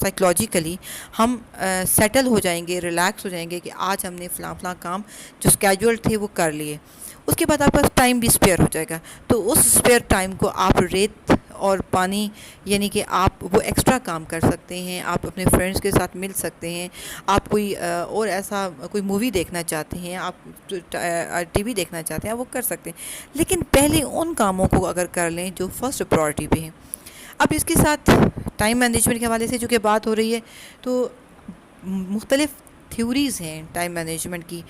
Psychologically ہم settle ہو جائیں گے، ریلیکس ہو جائیں گے کہ آج ہم نے فلاں فلاں کام جو اسکیجول تھے وہ کر لیے. اس کے بعد آپ کا ٹائم بھی اسپیئر ہو جائے گا. تو اس اسپیئر ٹائم کو آپ ریت اور پانی یعنی کہ آپ وہ ایکسٹرا کام کر سکتے ہیں. آپ اپنے فرینڈس کے ساتھ مل سکتے ہیں. آپ کوئی اور ایسا کوئی مووی دیکھنا چاہتے ہیں، آپ ٹی وی دیکھنا چاہتے ہیں، وہ کر سکتے ہیں. لیکن پہلے ان کاموں کو اگر کر لیں جو فرسٹ پرائرٹی پہ ہیں. اب اس کے ساتھ ٹائم مینجمنٹ کے حوالے سے چونکہ بات ہو رہی ہے تو مختلف تھیوریز ہیں ٹائم مینجمنٹ کی.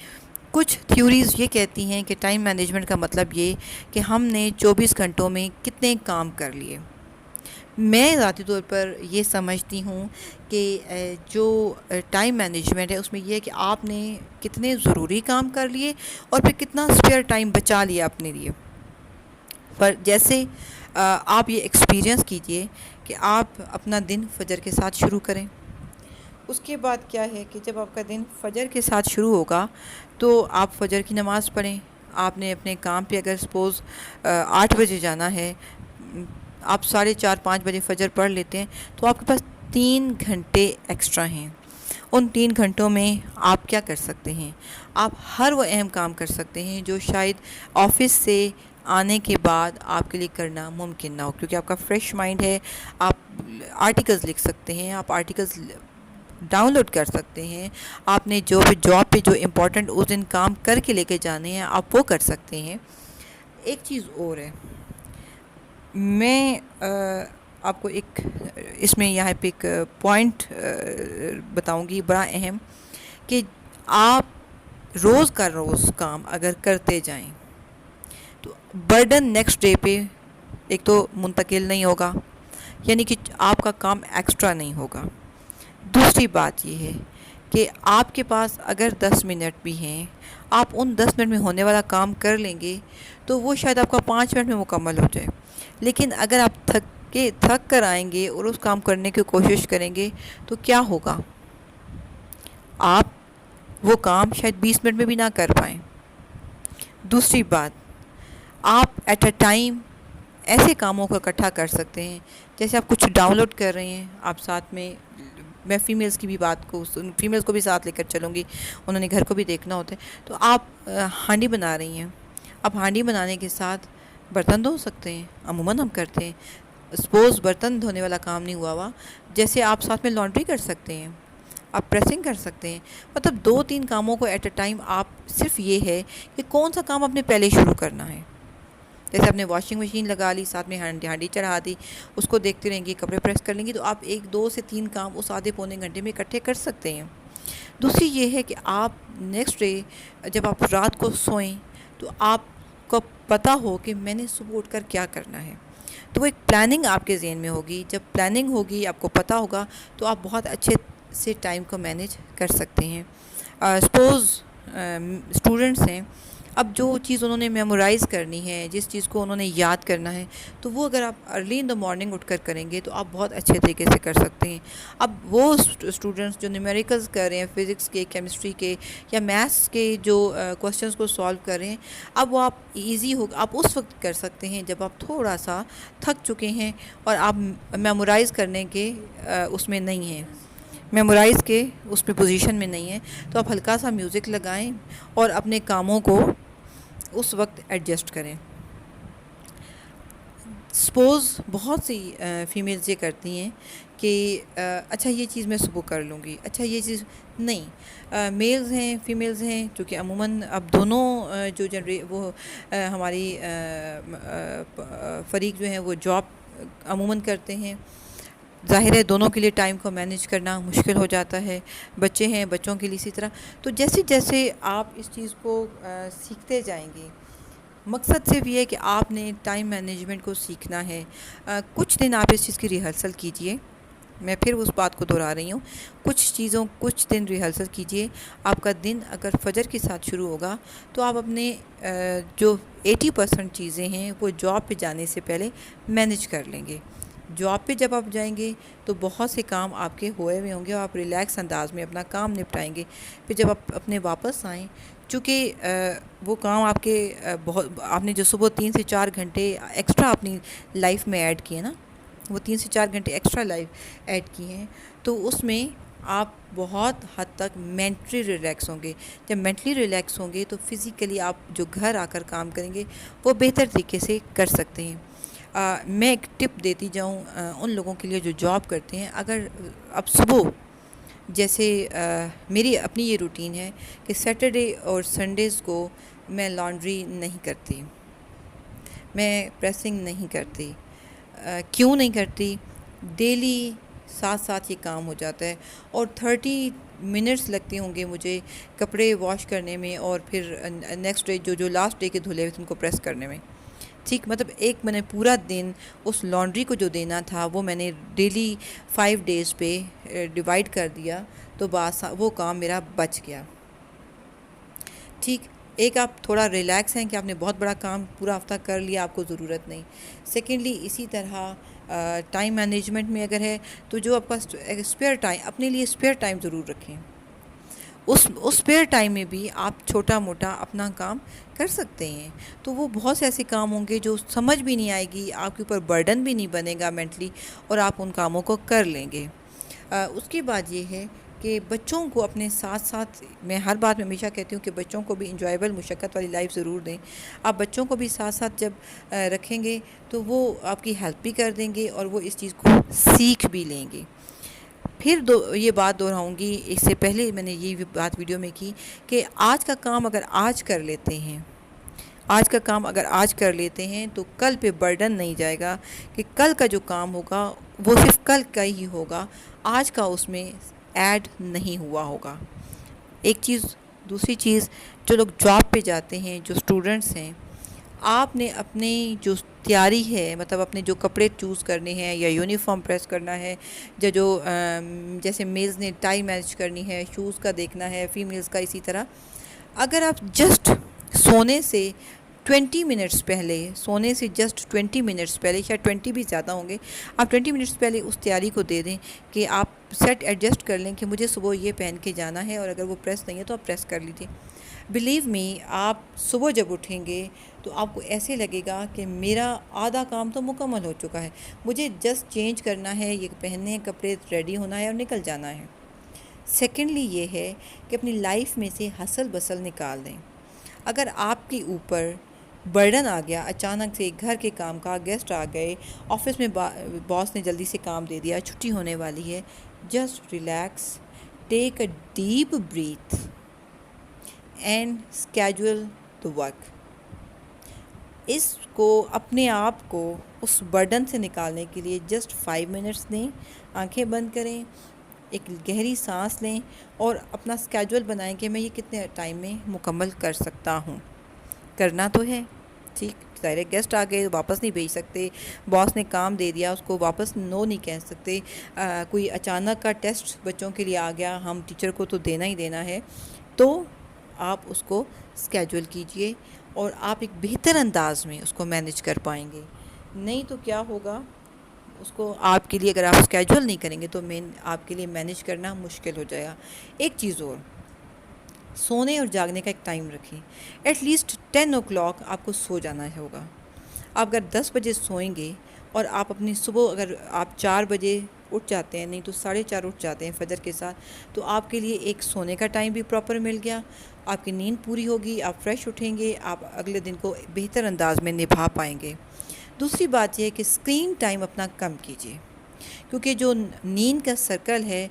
کچھ تھیوریز یہ کہتی ہیں کہ ٹائم مینجمنٹ کا مطلب یہ کہ ہم نے 24 گھنٹوں میں کتنے کام کر لیے. میں ذاتی طور پر یہ سمجھتی ہوں کہ جو ٹائم مینجمنٹ ہے اس میں یہ ہے کہ آپ نے کتنے ضروری کام کر لیے اور پھر کتنا اسپیئر ٹائم بچا لیا اپنے لیے. پر جیسے آپ یہ ایکسپیرینس کیجئے کہ آپ اپنا دن فجر کے ساتھ شروع کریں. اس کے بعد کیا ہے کہ جب آپ کا دن فجر کے ساتھ شروع ہوگا تو آپ فجر کی نماز پڑھیں. آپ نے اپنے کام پہ اگر سپوز 8 بجے جانا ہے، آپ 4:30-5 بجے فجر پڑھ لیتے ہیں تو آپ کے پاس 3 گھنٹے ایکسٹرا ہیں. ان 3 گھنٹوں میں آپ کیا کر سکتے ہیں؟ آپ ہر وہ اہم کام کر سکتے ہیں جو شاید آفس سے آنے کے بعد آپ کے لیے کرنا ممکن نہ ہو، کیونکہ آپ کا فریش مائنڈ ہے. آپ آرٹیکلز لکھ سکتے ہیں، آپ آرٹیکلز ڈاؤن لوڈ کر سکتے ہیں. آپ نے جو بھی جاب پہ جو امپورٹنٹ اس دن کام کر کے لے کے جانے ہیں آپ وہ کر سکتے ہیں. ایک چیز اور ہے، میں آپ کو ایک اس میں یہاں پہ ایک پوائنٹ بتاؤں گی بڑا اہم، کہ آپ روز کا روز کام اگر کرتے جائیں تو برڈن نیکسٹ ڈے پہ ایک تو منتقل نہیں ہوگا، یعنی کہ آپ کا کام ایکسٹرا نہیں ہوگا. دوسری بات یہ ہے کہ آپ کے پاس اگر 10 منٹ بھی ہیں، آپ ان 10 منٹ میں ہونے والا کام کر لیں گے تو وہ شاید آپ کا 5 منٹ میں مکمل ہو جائے. لیکن اگر آپ تھک کر آئیں گے اور اس کام کرنے کی کوشش کریں گے تو کیا ہوگا؟ آپ وہ کام شاید 20 منٹ میں بھی نہ کر پائیں. دوسری بات، آپ ایٹ اے ٹائم ایسے کاموں کو اکٹھا کر سکتے ہیں، جیسے آپ کچھ ڈاؤن لوڈ کر رہے ہیں، آپ ساتھ میں فیمیلز کی بھی بات کو فیمیلز کو بھی ساتھ لے کر چلوں گی، انہوں نے گھر کو بھی دیکھنا ہوتا ہے. تو آپ ہانڈی بنا رہی ہیں، آپ ہانڈی بنانے کے ساتھ برتن دھو سکتے ہیں. عموماً ہم کرتے ہیں. سپوز برتن دھونے والا کام نہیں ہوا جیسے آپ ساتھ میں لانڈری کر سکتے ہیں، آپ پریسنگ کر سکتے ہیں. مطلب 2-3 کاموں کو ایٹ اے ٹائم آپ صرف یہ ہے کہ کون سا کام آپ نے پہلے شروع کرنا ہے. جیسے آپ نے واشنگ مشین لگا لی، ساتھ میں ہانڈی چڑھا دی، اس کو دیکھتے رہیں گے، کپڑے پریس کر لیں گے، تو آپ 1-2 سے 3 کام اس آدھے پونے گھنٹے میں اکٹھے کر سکتے ہیں. دوسری یہ ہے کہ آپ نیکسٹ ڈے جب آپ رات کو سوئیں تو آپ کو پتہ ہو کہ میں نے صبح اٹھ کر کیا کرنا ہے. تو وہ ایک پلاننگ آپ کے ذہن میں ہوگی. جب پلاننگ ہوگی، آپ کو پتہ ہوگا، تو آپ بہت اچھے سے ٹائم کو مینیج کر سکتے ہیں. سپوز اسٹوڈنٹس ہیں، اب جو چیز انہوں نے میمورائز کرنی ہے، جس چیز کو انہوں نے یاد کرنا ہے، تو وہ اگر آپ ارلی ان دا مارننگ اٹھ کر کریں گے تو آپ بہت اچھے طریقے سے کر سکتے ہیں. اب وہ اسٹوڈنٹس جو نیومیریکلز کر رہے ہیں، فزکس کے، کیمسٹری کے یا میتھس کے جو کوسچنس کو سالو کر رہے ہیں، اب وہ آپ ایزی ہو آپ اس وقت کر سکتے ہیں جب آپ تھوڑا سا تھک چکے ہیں اور آپ میمورائز کرنے کے اس میں نہیں ہیں، میمورائز کے اس پہ پوزیشن میں نہیں ہیں. تو آپ ہلکا سا میوزک لگائیں اور اپنے کاموں کو اس وقت ایڈجسٹ کریں. سپوز بہت سی فیمیلز یہ کرتی ہیں کہ اچھا یہ چیز میں صبح کر لوں گی، اچھا یہ چیز نہیں. میلز ہیں، فیمیلز ہیں، چونکہ عموماً اب دونوں جو وہ ہماری فریق جو ہیں وہ جاب عموماً کرتے ہیں. ظاہر ہے دونوں کے لیے ٹائم کو مینیج کرنا مشکل ہو جاتا ہے. بچے ہیں، بچوں کے لیے اسی طرح. تو جیسے جیسے آپ اس چیز کو سیکھتے جائیں گے، مقصد صرف یہ ہے کہ آپ نے ٹائم مینجمنٹ کو سیکھنا ہے. کچھ دن آپ اس چیز کی ریہرسل کیجئے. میں پھر اس بات کو دہرا رہی ہوں، کچھ دن ریہرسل کیجئے. آپ کا دن اگر فجر کے ساتھ شروع ہوگا تو آپ اپنے جو 80% چیزیں ہیں وہ جاب پہ جانے سے پہلے مینیج کر لیں گے. جاب پہ جب آپ جائیں گے تو بہت سے کام آپ کے ہوئے ہوئے ہوں گے اور آپ ریلیکس انداز میں اپنا کام نپٹائیں گے. پھر جب آپ اپنے واپس آئیں، چونکہ وہ کام آپ کے آپ نے جو صبح 3 سے 4 گھنٹے ایکسٹرا اپنی لائف میں ایڈ کیے نا، وہ 3 سے 4 گھنٹے ایکسٹرا لائف ایڈ کی ہیں، تو اس میں آپ بہت حد تک مینٹلی ریلیکس ہوں گے۔ جب مینٹلی ریلیکس ہوں گے تو فزیکلی آپ جو گھر آ کر کام کریں گے وہ بہتر طریقے سے کر سکتے ہیں۔ میں ایک ٹپ دیتی جاؤں ان لوگوں کے لیے جو جاب کرتے ہیں، اگر اب صبح جیسے میری اپنی یہ روٹین ہے کہ سیٹرڈے اور سنڈیز کو میں لانڈری نہیں کرتی، میں پریسنگ نہیں کرتی۔ کیوں نہیں کرتی؟ ڈیلی ساتھ ساتھ یہ کام ہو جاتا ہے، اور 30 منٹس لگتے ہوں گے مجھے کپڑے واش کرنے میں، اور پھر نیکسٹ ڈے جو لاسٹ ڈے کے دھلے ہوئے ان کو پریس کرنے میں۔ ٹھیک، مطلب میں نے پورا دن اس لانڈری کو جو دینا تھا وہ میں نے ڈیلی 5 ڈیز پہ ڈیوائڈ کر دیا، تو وہ کام میرا بچ گیا۔ ٹھیک، ایک آپ تھوڑا ریلیکس ہیں کہ آپ نے بہت بڑا کام پورا ہفتہ کر لیا، آپ کو ضرورت نہیں۔ سیکنڈلی اسی طرح ٹائم مینجمنٹ میں اگر ہے تو جو آپ کا اسپیئر ٹائم، اپنے لیے اسپیئر ٹائم ضرور رکھیں۔ اس اسپیئر ٹائم میں بھی آپ چھوٹا موٹا اپنا کام کر سکتے ہیں، تو وہ بہت سے ایسے کام ہوں گے جو سمجھ بھی نہیں آئے گی، آپ کے اوپر برڈن بھی نہیں بنے گا مینٹلی، اور آپ ان کاموں کو کر لیں گے۔ اس کے بعد یہ ہے کہ بچوں کو اپنے ساتھ ساتھ، میں ہر بات میں ہمیشہ کہتی ہوں کہ بچوں کو بھی انجوائیبل مشقت والی لائف ضرور دیں۔ آپ بچوں کو بھی ساتھ ساتھ جب رکھیں گے تو وہ آپ کی ہیلپ بھی کر دیں گے اور وہ اس چیز کو سیکھ بھی لیں گے۔ پھر یہ بات دہراؤں گی، اس سے پہلے میں نے یہ بات ویڈیو میں کی کہ آج کا کام اگر آج کر لیتے ہیں، آج کا کام اگر آج کر لیتے ہیں تو کل پہ برڈن نہیں جائے گا، کہ کل کا جو کام ہوگا وہ صرف کل کا ہی ہوگا، آج کا اس میں ایڈ نہیں ہوا ہوگا۔ ایک چیز، دوسری چیز، جو لوگ جاب پہ جاتے ہیں، جو اسٹوڈنٹس ہیں، آپ نے اپنی جو تیاری ہے، مطلب اپنے جو کپڑے چوز کرنے ہیں یا یونیفارم پریس کرنا ہے، یا جو جیسے میلز نے ٹائی مینج کرنی ہے، شوز کا دیکھنا ہے، فیمیلز کا اسی طرح، اگر آپ جسٹ سونے سے 20 منٹس پہلے، سونے سے جسٹ 20 منٹس پہلے، شاید 20 بھی زیادہ ہوں گے، آپ 20 منٹس پہلے اس تیاری کو دے دیں کہ آپ سیٹ ایڈجسٹ کر لیں کہ مجھے صبح یہ پہن کے جانا ہے، اور اگر وہ پریس نہیں ہے تو آپ پریس کر لیجیے۔ بلیو می، آپ صبح جب اٹھیں گے تو آپ کو ایسے لگے گا کہ میرا آدھا کام تو مکمل ہو چکا ہے، مجھے جسٹ چینج کرنا ہے، یہ پہننے ہیں کپڑے، ریڈی ہونا ہے اور نکل جانا ہے۔ سیکنڈلی یہ ہے کہ اپنی لائف میں سے ہسل بسل نکال دیں۔ اگر آپ کے اوپر برڈن آ گیا، اچانک سے گھر کے کام کا، گیسٹ آ گئے، آفس میں باس نے جلدی سے کام دے دیا، چھٹی ہونے والی ہے، just relax, take a deep breath and schedule the work. اس کو اپنے آپ کو اس برڈن سے نکالنے کے لیے جسٹ 5 منٹس دیں، آنکھیں بند کریں، ایک گہری سانس لیں اور اپنا اسکیجول بنائیں کہ میں یہ کتنے ٹائم میں مکمل کر سکتا ہوں۔ کرنا تو ہے، ٹھیک، ظاہر گیسٹ آ گئے واپس نہیں بھیج سکتے، باس نے کام دے دیا اس کو واپس نو نہیں کہہ سکتے، کوئی اچانک کا ٹیسٹ بچوں کے لیے آ گیا، ہم ٹیچر کو تو دینا ہی دینا ہے، تو آپ اس کو اسکیجول کیجئے اور آپ ایک بہتر انداز میں اس کو مینیج کر پائیں گے۔ نہیں تو کیا ہوگا، اس کو آپ کے لیے اگر آپ اسکیجول نہیں کریں گے تو آپ کے لیے مینیج کرنا مشکل ہو جائے گا۔ ایک چیز اور، سونے اور جاگنے کا ایک ٹائم رکھیں، ایٹ لیسٹ 10 o'clock آپ کو سو جانا ہوگا۔ آپ اگر 10 بجے سوئیں گے اور آپ اپنی صبح اگر آپ 4 بجے اٹھ جاتے ہیں، نہیں تو 4:30 اٹھ جاتے ہیں فجر کے ساتھ، تو آپ کے لیے ایک سونے کا ٹائم بھی پراپر مل گیا، آپ کی نیند پوری ہوگی، آپ فریش اٹھیں گے، آپ اگلے دن کو بہتر انداز میں نبھا پائیں گے۔ دوسری بات یہ ہے کہ اسکرین ٹائم اپنا کم کیجیے، کیونکہ جو نیند کا سرکل ہے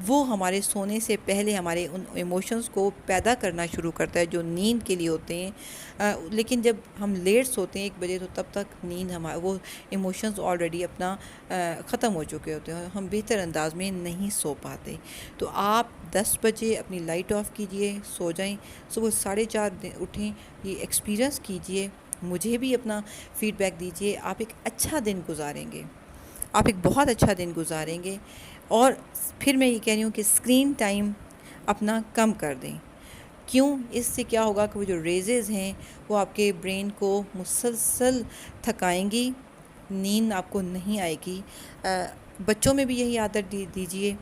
وہ ہمارے سونے سے پہلے ہمارے ان ایموشنز کو پیدا کرنا شروع کرتا ہے جو نیند کے لیے ہوتے ہیں، لیکن جب ہم لیٹ سوتے ہیں 1 بجے تو تب تک نیند وہ ایموشنز آلریڈی اپنا ختم ہو چکے ہوتے ہیں، ہم بہتر انداز میں نہیں سو پاتے۔ تو آپ 10 بجے اپنی لائٹ آف کیجئے، سو جائیں، صبح 4:30 اٹھیں، یہ ایکسپیرینس کیجئے، مجھے بھی اپنا فیڈ بیک دیجئے، آپ ایک اچھا دن گزاریں گے، آپ ایک بہت اچھا دن گزاریں گے۔ اور پھر میں یہ کہہ رہی ہوں کہ اسکرین ٹائم اپنا کم کر دیں۔ کیوں؟ اس سے کیا ہوگا کہ وہ جو ریزز ہیں وہ آپ کے برین کو مسلسل تھکائیں گی، نیند آپ کو نہیں آئے گی۔ بچوں میں بھی یہی عادت دیجیے،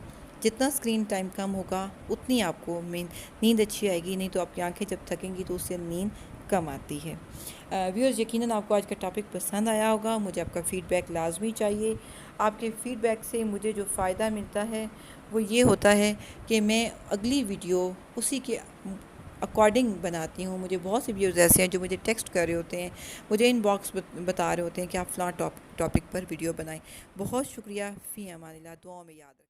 جتنا اسکرین ٹائم کم ہوگا اتنی آپ کو نیند اچھی آئے گی، نہیں تو آپ کی آنکھیں جب تھکیں گی تو اس سے نیند کم آتی ہے۔ ویورز، یقیناً آپ کو آج کا ٹاپک پسند آیا ہوگا۔ مجھے آپ کا فیڈ بیک لازمی چاہیے۔ آپ کے فیڈ بیک سے مجھے جو فائدہ ملتا ہے وہ یہ ہوتا ہے کہ میں اگلی ویڈیو اسی کے اکارڈنگ بناتی ہوں۔ مجھے بہت سے ویورز ایسے ہیں جو مجھے ٹیکسٹ کر رہے ہوتے ہیں، مجھے ان باکس بتا رہے ہوتے ہیں کہ آپ فلاں ٹاپک پر ویڈیو بنائیں۔ بہت شکریہ، فی امان اللہ، دعاؤں میں یاد رکھیں۔